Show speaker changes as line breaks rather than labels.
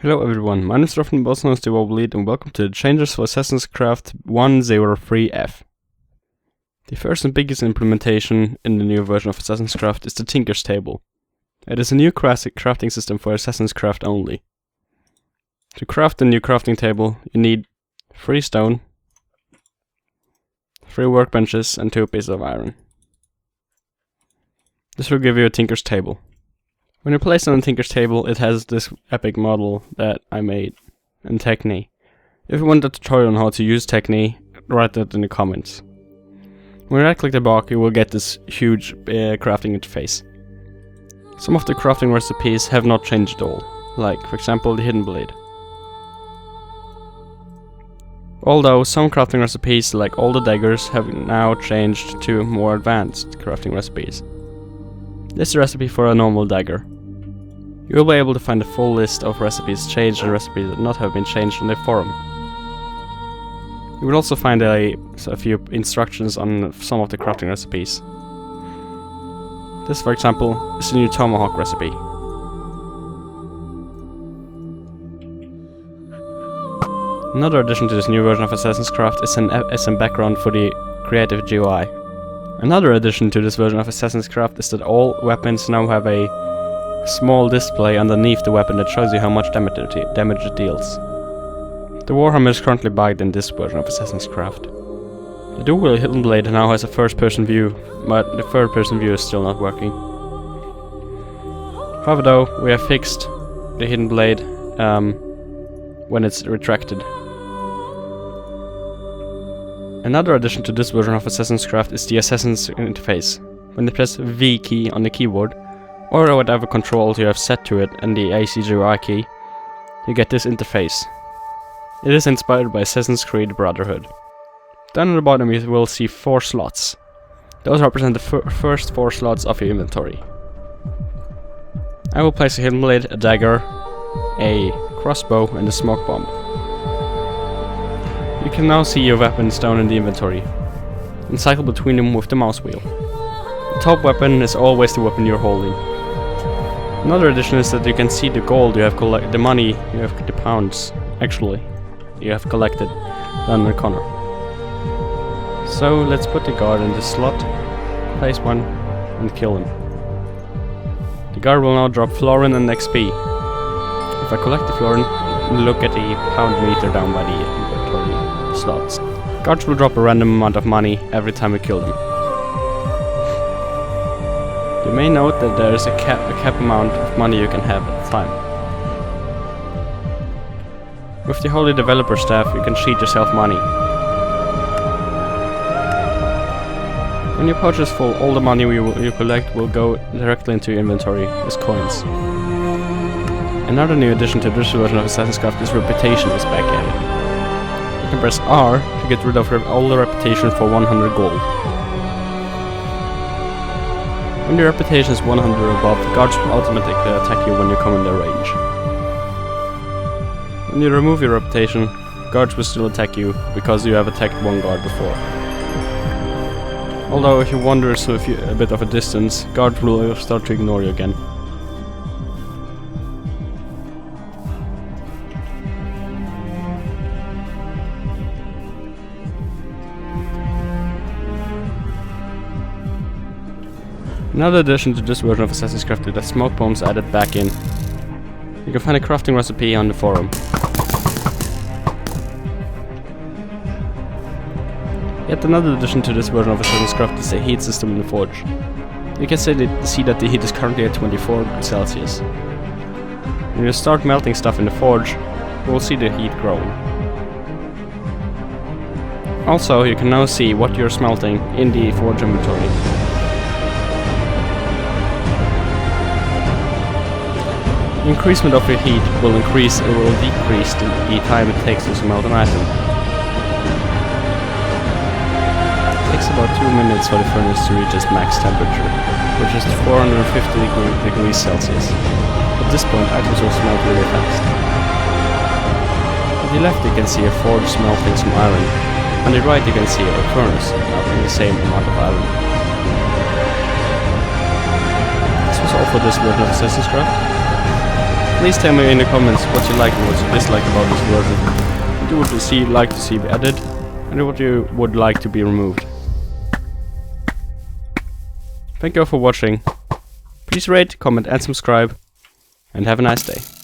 Hello everyone, my name is Ruffin, also known as the Lead, and welcome to the changes for AssassinCraft 103F. The first and biggest implementation in the new version of AssassinCraft is the Tinker's Table. It is a new crafting system for AssassinCraft only. To craft the new crafting table, you need 3 stone, 3 workbenches, and 2 pieces of iron. This will give you a Tinker's Table. When you place it on the Tinker's Table, it has this epic model that I made in Techne. If you want a tutorial on how to use Techne, write that in the comments. When you right click the block, you will get this huge crafting interface. Some of the crafting recipes have not changed at all, like for example the hidden blade. Although some crafting recipes, like all the daggers, have now changed to more advanced crafting recipes. This is a recipe for a normal dagger. You will be able to find a full list of recipes changed and recipes that not have been changed on the forum. You will also find a few instructions on some of the crafting recipes. This, for example, is the new tomahawk recipe. Another addition to this new version of AssassinCraft is an SM background for the creative GUI. Another addition to this version of AssassinCraft is that all weapons now have a small display underneath the weapon that shows you how much damage it deals. The Warhammer is currently bugged in this version of AssassinCraft. The dual hidden blade now has a first-person view, but the third-person view is still not working. However though, we have fixed the hidden blade when it's retracted. Another addition to this version of AssassinCraft is the Assassin's interface. When you press V key on the keyboard, or whatever controls you have set to it and the ACGI key, you get this interface. It is inspired by Assassin's Creed Brotherhood. Down at the bottom you will see 4 slots. Those represent the first 4 slots of your inventory. I will place a hidden blade, a dagger, a crossbow, and a smoke bomb. You can now see your weapons down in the inventory, and cycle between them with the mouse wheel. The top weapon is always the weapon you're holding. Another addition is that you can see the gold you have collected, the money you have, the pounds, actually, you have collected down in the corner. So let's put the guard in this slot, place one, and kill him. The guard will now drop florin and XP. If I collect the florin, look at the pound meter down by the inventory slots. Guards will drop a random amount of money every time we kill them. You may note that there is a cap amount of money you can have at a time. With the Holy Developer Staff, you can cheat yourself money. When your pouch is full, all the money you collect will go directly into your inventory as coins. Another new addition to this version of AssassinCraft is Reputation is back added. You can press R to get rid of all the reputation for 100 gold. When your reputation is 100 or above, the guards will automatically attack you when you come in their range. When you remove your reputation, guards will still attack you because you have attacked one guard before. Although if you wander a bit of a distance, guards will start to ignore you again. Another addition to this version of AssassinCraft is that smoke bombs added back in. You can find a crafting recipe on the forum. Yet another addition to this version of AssassinCraft is the heat system in the forge. You can see that the heat is currently at 24 Celsius. When you start melting stuff in the forge, you will see the heat growing. Also, you can now see what you're smelting in the forge inventory. The increasement of your heat will increase or will decrease the time it takes to smelt an item. It takes about 2 minutes for the furnace to reach its max temperature, which is 450 degrees Celsius. At this point, items will smelt really fast. On the left you can see a forge smelting some iron. On the right you can see a furnace melting the same amount of iron. This was all for this version of AssassinCraft. Please tell me in the comments what you like and what you dislike about this version. What you would like to see added, and what you would like to be removed. Thank you all for watching. Please rate, comment and subscribe, and have a nice day.